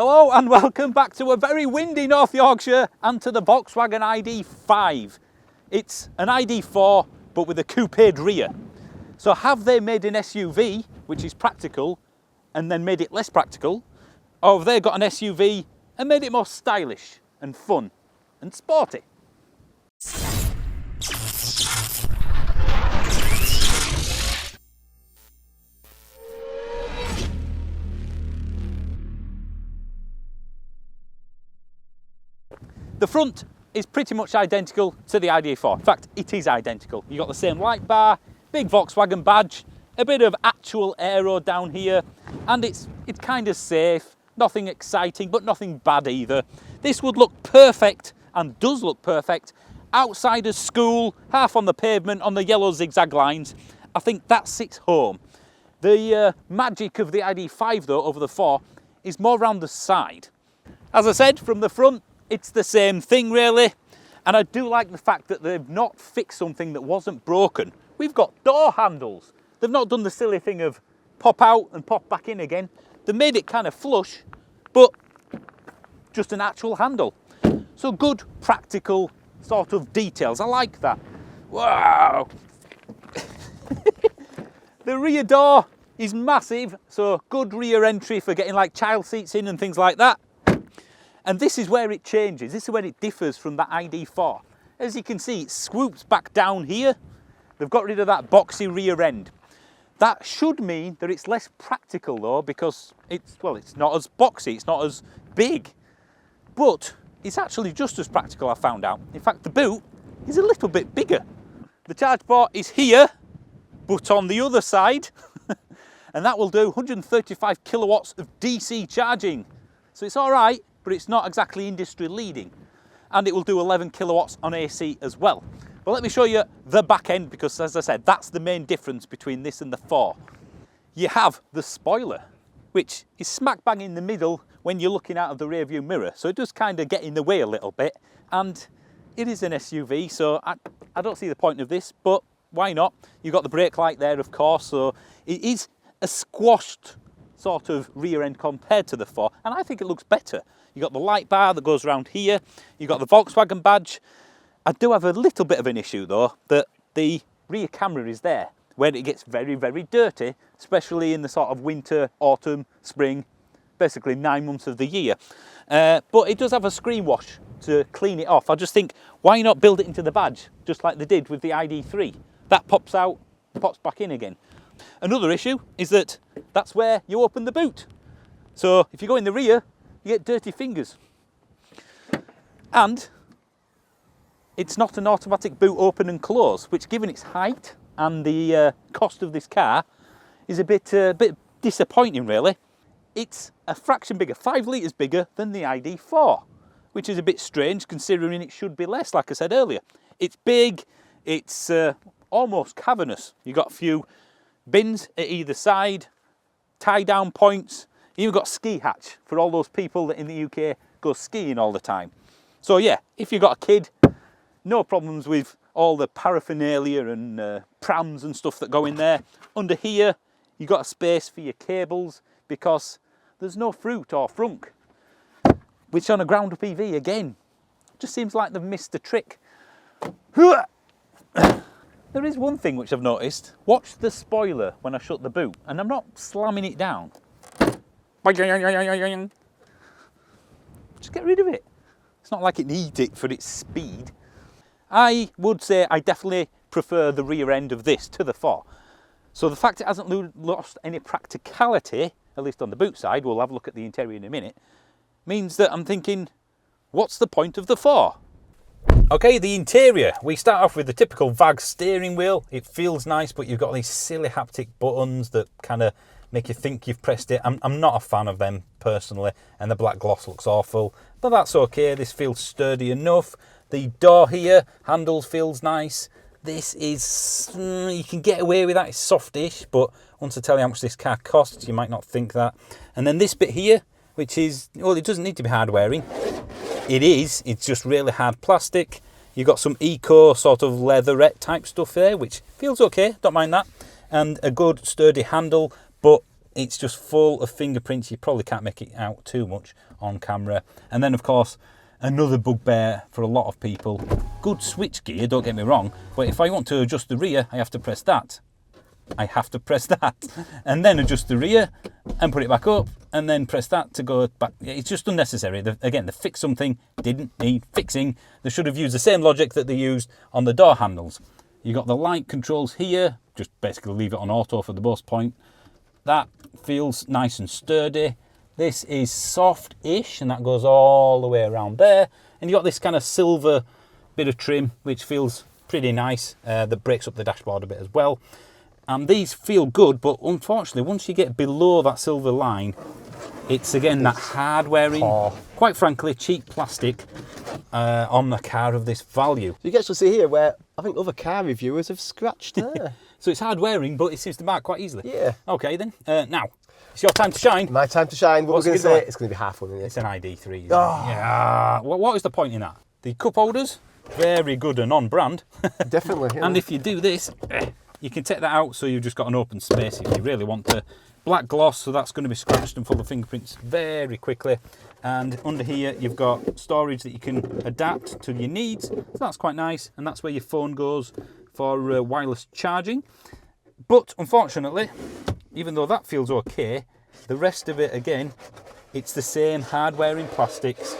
Hello and welcome back to a very windy North Yorkshire and to the Volkswagen ID.5. It's an ID.4 but with a coupe'd rear. So have they made an SUV which is practical and then made it less practical, or have they got an SUV and made it more stylish and fun and sporty? The front is pretty much identical to the ID.4. In fact, it is identical. You've got the same light bar, big Volkswagen badge, a bit of actual aero down here, and it's kind of safe. Nothing exciting, but nothing bad either. This would look perfect, and does look perfect, outside of school, half on the pavement, on the yellow zigzag lines. I think that sits home. The magic of the ID.5 though, over the 4, is more around the side. As I said, from the front, it's the same thing really, and I do like the fact that they've not fixed something that wasn't broken. We've got door handles. They've not done the silly thing of pop out and pop back in again. They made it kind of flush, but just an actual handle. So good practical sort of details. I like that. Wow! The rear door is massive, so good rear entry for getting like child seats in and things like that. And this is where it changes. This is where it differs from that ID.4. As you can see, it swoops back down here. They've got rid of that boxy rear end. That should mean that it's less practical though, because it's not as boxy, it's not as big. But it's actually just as practical, I found out. In fact, the boot is a little bit bigger. The charge port is here, but on the other side. And that will do 135 kilowatts of DC charging. So it's all right, but it's not exactly industry leading. And it will do 11 kilowatts on AC as well. But let me show you the back end, because as I said, that's the main difference between this and the 4. You have the spoiler, which is smack bang in the middle when you're looking out of the rear view mirror. So it does kind of get in the way a little bit, and it is an SUV, so I don't see the point of this, but why not? You've got the brake light there, of course, so it is a squashed sort of rear end compared to the 4, and I think it looks better. You've got the light bar that goes around here, you've got the Volkswagen badge. I do have a little bit of an issue though, that the rear camera is there, where it gets very, very dirty, especially in the sort of winter, autumn, spring, basically 9 months of the year. But it does have a screen wash to clean it off. I just think, why not build it into the badge, just like they did with the ID.3? That pops out, pops back in again. Another issue is that that's where you open the boot. So if you go in the rear, you get dirty fingers. And it's not an automatic boot open and close, which given its height and the cost of this car is a bit disappointing really. It's a fraction bigger, 5 litres bigger than the ID.4, which is a bit strange considering it should be less, like I said earlier. It's big, it's almost cavernous. You've got a few bins at either side, tie down points. You've got ski hatch for all those people that in the UK go skiing all the time. So yeah, if you've got a kid, no problems with all the paraphernalia and prams and stuff that go in there. Under here, you've got a space for your cables because there's no fruit or frunk, which on a ground up EV again, just seems like they've missed the trick. There is one thing which I've noticed. Watch the spoiler when I shut the boot, and I'm not slamming it down. Just get rid of it. It's not like it needs it for its speed. I would say I definitely prefer the rear end of this to the 4. So the fact it hasn't lost any practicality, at least on the boot side, we'll have a look at the interior in a minute, means that I'm thinking, what's the point of the 4? Okay, the interior. We start off with the typical VAG steering wheel. It feels nice, but you've got these silly haptic buttons that kind of make you think you've pressed it. I'm not a fan of them personally, and the black gloss looks awful, but that's okay. This feels sturdy enough. The door here, handles, feels nice. This is, you can get away with that, it's softish, but once I tell you how much this car costs, you might not think that. And then this bit here, which is, well, it doesn't need to be hard wearing. It is, it's just really hard plastic. You've got some eco sort of leatherette type stuff there, which feels okay, don't mind that. And a good sturdy handle, but it's just full of fingerprints. You probably can't make it out too much on camera. And then, of course, another bugbear for a lot of people. Good switch gear, don't get me wrong, but if I want to adjust the rear, I have to press that. I have to press that, and then adjust the rear and put it back up, and then press that to go back. It's just unnecessary. Again, they fixed something, didn't need fixing. They should have used the same logic that they used on the door handles. You got the light controls here, just basically leave it on auto for the most point. That feels nice and sturdy. This is soft-ish, and that goes all the way around there. And you got this kind of silver bit of trim, which feels pretty nice. That breaks up the dashboard a bit as well. And these feel good, but unfortunately, once you get below that silver line, it's again that hard-wearing, quite frankly, cheap plastic on a car of this value. You can actually see here where I think other car reviewers have scratched there. So it's hard-wearing, but it seems to mark quite easily. Yeah. Okay, then. Now, it's your time to shine. My time to shine. What What's we're it going to gonna say, be? it's going to be half one, isn't it? It's an ID.3. Oh. Yeah. What is the point in that? The cup holders, very good and on brand. Definitely. Yeah. And if you do this, you can take that out, so you've just got an open space if you really want to. Black gloss, so that's going to be scratched and full of fingerprints very quickly. And under here, you've got storage that you can adapt to your needs. So that's quite nice, and that's where your phone goes for wireless charging. But unfortunately, even though that feels okay, the rest of it, again, it's the same hard-wearing plastics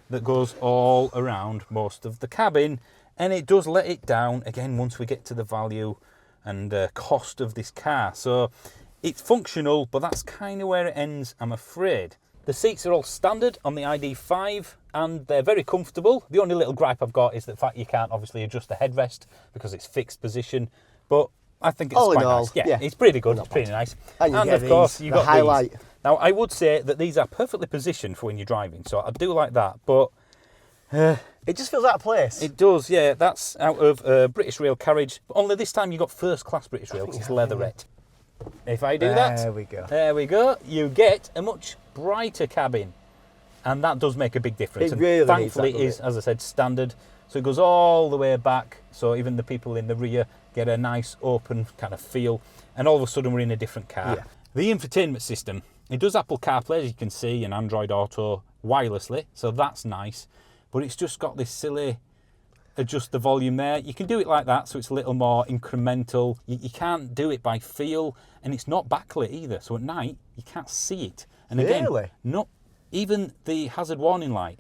that goes all around most of the cabin, and it does let it down, again, once we get to the value and cost of this car. So it's functional, but that's kind of where it ends, I'm afraid. The seats are all standard on the ID.5, and they're very comfortable. The only little gripe I've got is the fact you can't obviously adjust the headrest because it's fixed position, but I think it's quite nice. Yeah, it's pretty good. It's pretty nice. And of course, you've got highlight. these. Now, I would say that these are perfectly positioned for when you're driving, so I do like that, but it just feels out of place. it does, yeah. That's out of British Rail carriage, but only this time you got first class British Rail because it's leatherette. If I do There we go. there we go, you get a much brighter cabin, and that does make a big difference. It And really thankfully, needs it that, is, as I said, standard, so it goes all the way back, so even the people in the rear get a nice open kind of feel, and all of a sudden we're in a different car. Yeah. The infotainment system, it does Apple CarPlay, as you can see, and Android Auto wirelessly, so that's nice, but it's just got this silly adjust the volume there. You can do it like that, so it's a little more incremental. You can't do it by feel, and it's not backlit either, so at night you can't see it. And again, Really? not even the hazard warning light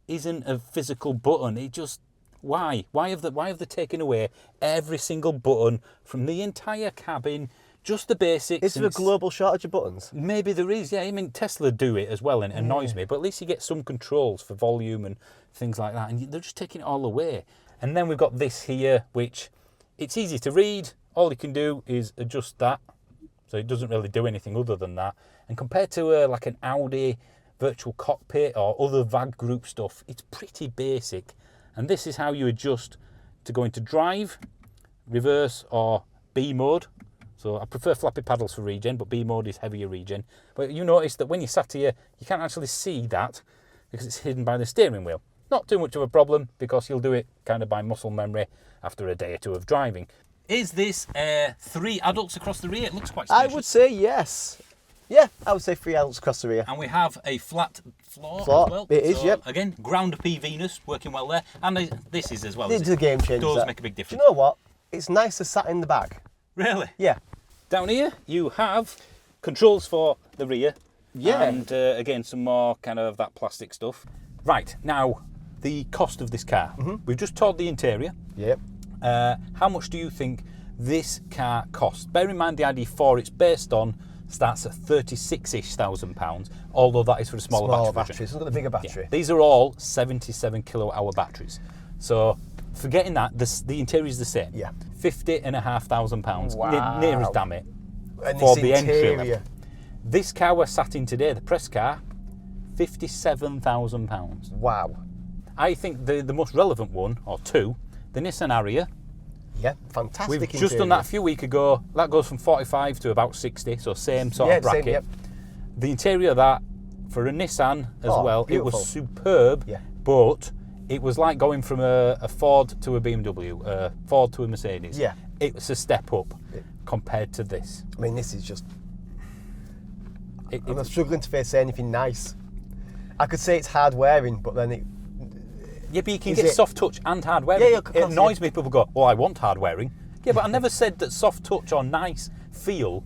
isn't a physical button. It just, why have they taken away every single button from the entire cabin? Just the basics. Is there a global shortage of buttons? Maybe there is, yeah. I mean, Tesla do it as well, and it annoys me. But at least you get some controls for volume and things like that, and they're just taking it all away. And then we've got this here, which it's easy to read. All you can do is adjust that, so it doesn't really do anything other than that. And compared to like an Audi virtual cockpit or other VAG group stuff, it's pretty basic. And this is how you adjust to go into drive, reverse, or B mode. So I prefer flappy paddles for regen, but B mode is heavier regen. But you notice that when you sat here, you can't actually see that because it's hidden by the steering wheel. Not too much of a problem because you'll do it kind of by muscle memory after a day or two of driving. Is this 3 adults across the rear? It looks quite spacious. I would say yes. Yeah, I would say 3 adults across the rear. And we have a flat floor as well. It is, so, yep. Again, ground P Venus working well there. And this is as well. It's a game changer. Does make a big difference. Do you know what? It's nicer sat in the back. Really? Yeah. Down here, you have controls for the rear. Yeah. And again, some more kind of that plastic stuff. Right, now, the cost of this car. We've just toured the interior. Yep. How much do you think this car costs? Bear in mind the ID.4 it's based on starts at £36,000, although that is for a smaller battery. It's not got the bigger battery. Yeah. These are all 77 kilowatt hour batteries. So forgetting that, the interior is the same. Yeah. £50,500. Wow. Near as damn it. And For this the entry interior. level. This car we're sat in today, the press car, £57,000. Wow. I think the most relevant one, or two, the Nissan Ariya. Yeah, fantastic. We've just done that a few weeks ago. That goes from 45 to about 60, so same sort of bracket. Same, yep. The interior of that, for a Nissan as well, beautiful. it was superb, Yeah. but it was like going from a Ford to a BMW, a Ford to a Mercedes. Yeah. It was a step up. compared to this. I mean, this is just... I'm struggling to say anything nice. I could say it's hard wearing, but then it... Yeah, but you can get soft touch and hard wearing. Yeah, it annoys me. People go, "Oh, I want hard wearing." Yeah, but I never said that soft touch or nice feel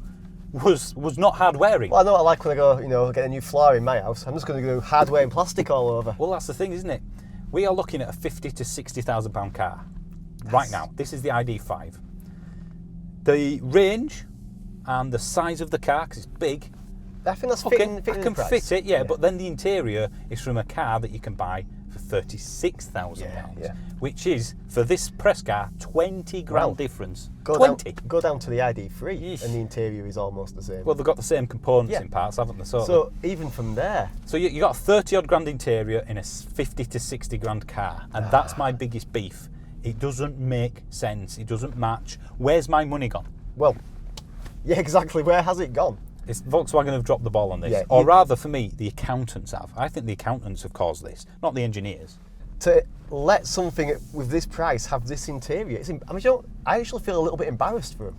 was not hard wearing. Well, I know what I like when I go, get a new floor in my house. I'm just going to go hard wearing plastic all over. Well, that's the thing, isn't it? We are looking at a £50,000 to £60,000 car right now. This is the ID.5. The range and the size of the car, because it's big. I think that's Okay, fitting I can the price. fit it, yeah, but then the interior is from a car that you can buy for £36,000, which is, for this press car, 20 grand difference. Go 20. Go down to the ID.3 Yeesh. and the interior is almost the same. Well, they've got the same components in parts, haven't they? So even from there... So you got a 30 odd grand interior in a 50 to 60 grand car, and that's my biggest beef. It doesn't make sense. It doesn't match. Where's my money gone? Well, yeah, exactly. Where has it gone? It's Volkswagen have dropped the ball on this. Yeah, or rather, for me, the accountants have. I think the accountants have caused this, not the engineers. To let something with this price have this interior, I actually feel a little bit embarrassed for them.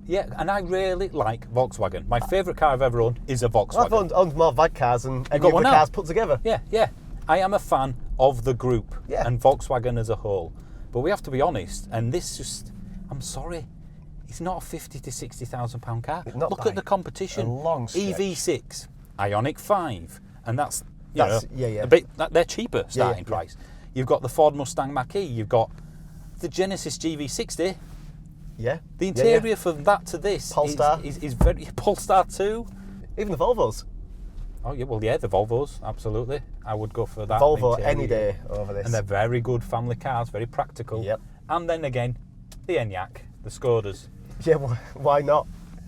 Yeah, and I really like Volkswagen. My favourite car I've ever owned is a Volkswagen. I've owned more VAG cars than any other cars put together. Yeah. I am a fan of the group and Volkswagen as a whole. But we have to be honest, and this just, I'm sorry, it's not a £50,000 to £60,000 car. Look at the competition. A long stretch. EV6, Ioniq 5, and that's a bit. They're cheaper starting price. You've got the Ford Mustang Mach-E. You've got the Genesis GV60. Yeah. The interior from that to this Polestar is very Polestar 2. Even the Volvos. Oh yeah, well the Volvos, absolutely. I would go for that. Volvo interior. any day over this. And they're very good family cars, very practical. Yep. And then again, the Enyaq, the Skodas. Yeah, why not?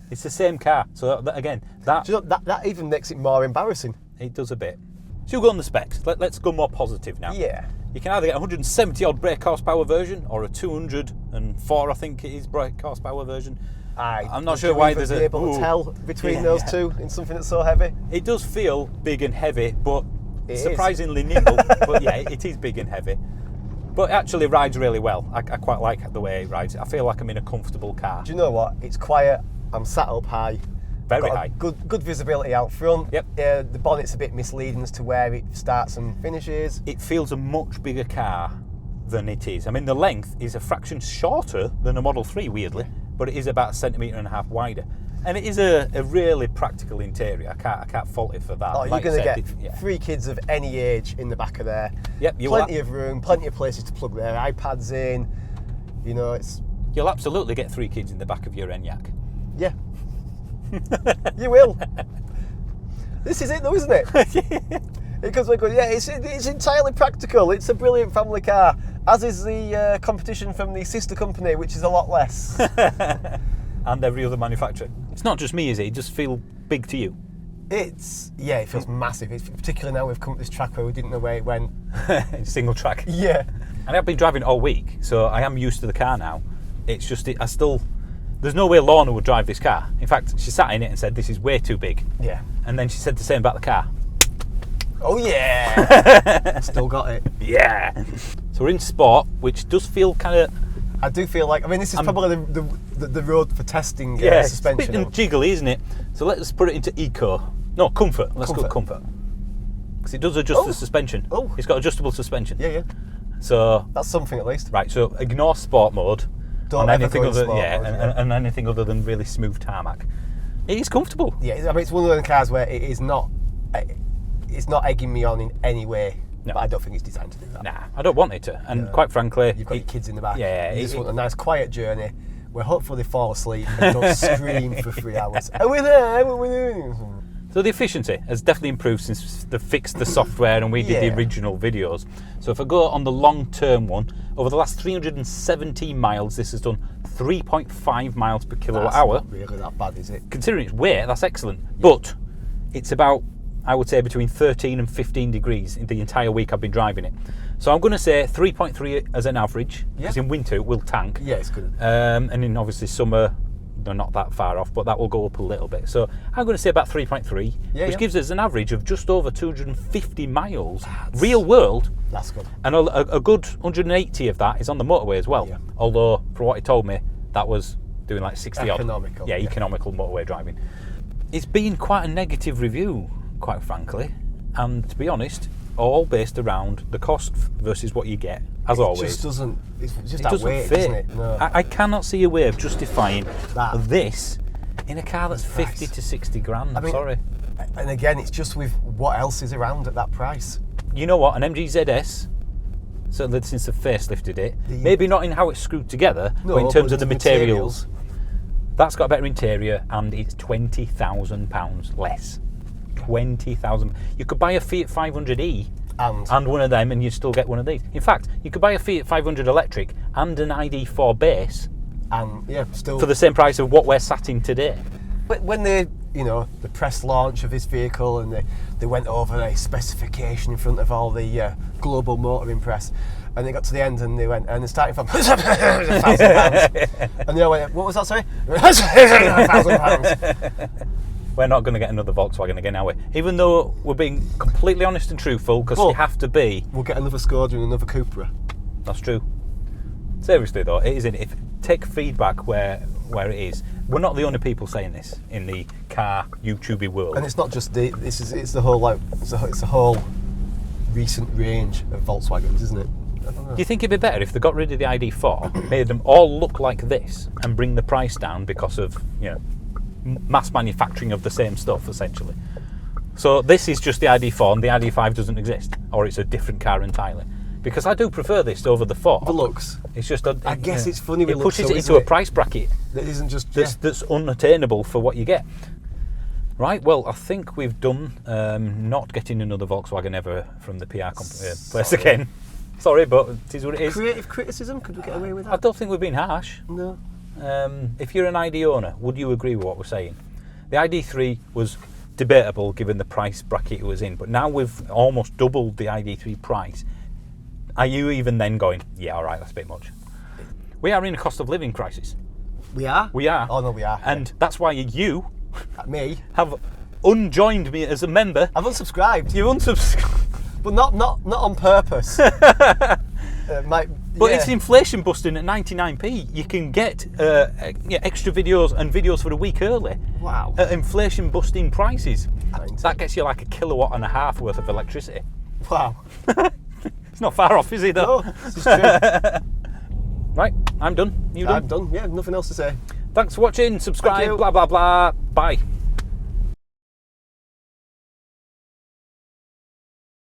It's the same car. So that even makes it more embarrassing. It does a bit. So we'll go on the specs. Let's go more positive now. Yeah. You can either get a 170 odd brake horsepower version or a 204, I think it is, brake horsepour version. I'm not sure why there's be able to tell between those two in something that's so heavy. It does feel big and heavy, but surprisingly nimble. But yeah, it is big and heavy. But it actually rides really well. I quite like the way it rides. I feel like I'm in a comfortable car. Do you know what? It's quiet. I'm sat up high. Very high. Good visibility out front. Yep. The bonnet's a bit misleading as to where it starts and finishes. It feels a much bigger car than it is. I mean, the length is a fraction shorter than a Model 3, weirdly, but it is about 1.5 centimetres wider. And it is a really practical interior. I can't fault it for that. Oh, you're going to get 3 kids of any age in the back of there. Yep, plenty of room, plenty of places to plug their iPads in. You'll absolutely get 3 kids in the back of your Enyaq. Yeah. You will. This is it though, isn't it? Because we're going, it's entirely practical. It's a brilliant family car, as is the competition from the sister company, which is a lot less. And every other manufacturer. It's not just me, is it? It just feels big to you. It feels massive. It's particularly now we've come to this track where we didn't know where it went. It's single track. Yeah. And I've been driving all week, so I am used to the car now. It's just, there's no way Lorna would drive this car. In fact, she sat in it and said, this is way too big. Yeah. And then she said the same about the car. Oh yeah! Still got it. Yeah. So we're in Sport, which does feel kind of... I do feel like, this is probably the road for testing suspension. It's a bit jiggly, isn't it? So let's put it into Eco. No, Comfort. Let's go Comfort. Because it does adjust the suspension. Oh. It's got adjustable suspension. Yeah. So... That's something at least. Right, so ignore Sport mode. Don't and ever anything go in other, sport mode, and anything other than really smooth tarmac. It is comfortable. Yeah, it's one of those cars where it's not egging me on in any way. No. But I don't think it's designed to do that. Nah, I don't want it to. And quite frankly, you've got your kids in the back. Yeah, you just want a nice quiet journey where hopefully they fall asleep and don't scream for 3 hours. Are we there? What are we doing? So the efficiency has definitely improved since they fixed the software and we did the original videos. So if I go on the long-term one, over the last 370 miles, this has done 3.5 miles per kilowatt hour. Not really that bad, is it? Considering its weight, that's excellent. Yeah. But it's about, I would say, between 13 and 15 degrees in the entire week I've been driving it. So I'm going to say 3.3 as an average, because in winter it will tank. Yeah, it's good. And in obviously summer, they're not that far off, but that will go up a little bit. So I'm going to say about 3.3, which gives us an average of just over 250 miles, real world. That's good. And a good 180 of that is on the motorway as well. Yeah. Although, from what he told me, that was doing like 60 odd. Economical. Yeah, economical motorway driving. It's been quite a negative review, quite frankly, and to be honest, all based around the cost versus what you get, as always. Just doesn't. It's just It that doesn't weight, fit. doesn't it? No. I cannot see a way of justifying That. this in a car that's Price. 50 to 60 grand. I mean, Sorry. And again, it's just with what else is around at that price. You know what? An MG ZS, certainly since they've facelifted it, maybe not in how it's screwed together, No, but in terms but of the the materials, that's got a better interior and it's £20,000 less. 20,000. You could buy a Fiat 500e and one of them and you'd still get one of these. In fact, you could buy a Fiat 500 electric and an ID.4 base And yeah, still for the same price of what we're sat in today. But when they, you know, the press launch of this vehicle and they went over a specification in front of all the global motoring press, and they got to the end and they went, and they're starting from £1,000. And they all went, what was that, sorry? £1,000. We're not going to get another Volkswagen again, are we? Even though we're being completely honest and truthful, because you have to be. We'll get another Skoda and another Cupra. That's true. Seriously though, it isn't. If take feedback where it is. We're not the only people saying this in the car YouTube world. And it's not just it's the whole it's a whole recent range of Volkswagens, isn't it? I don't know. Do you think it'd be better if they got rid of the ID.4, made them all look like this, and bring the price down because of mass manufacturing of the same stuff essentially? So this is just the ID.4 and the ID.5 doesn't exist, or it's a different car entirely. Because I do prefer this over the 4. The looks. It's just I guess it's funny with it looks, pushes though, it isn't into a it? price bracket That isn't just that's unattainable for what you get. Right, well, I think we've done not getting another Volkswagen ever from the PR place again. Sorry, but it is what it is. Creative criticism, could we get away with I that? don't think we've been harsh. No. If you're an ID owner, would you agree with what we're saying? The ID3 was debatable given the price bracket it was in, but now we've almost doubled the ID3 price. Are you even then going, yeah, all right, that's a bit much? We are in a cost of living crisis. We are? We are. Oh, no, we are. And that's why you Me? have unjoined me as a member. I've unsubscribed. You've unsubscribed. But not on purpose. But yeah. it's inflation busting at 99p. You can get extra videos and videos for a week early. Wow. At inflation busting prices. 90. That gets you like 1.5 kilowatts worth of electricity. Wow. It's not far off, is it though? No, this is true. Right, I'm done. You done? I'm done. Yeah, nothing else to say. Thanks for watching. Subscribe. Thank you. Blah blah blah. Bye.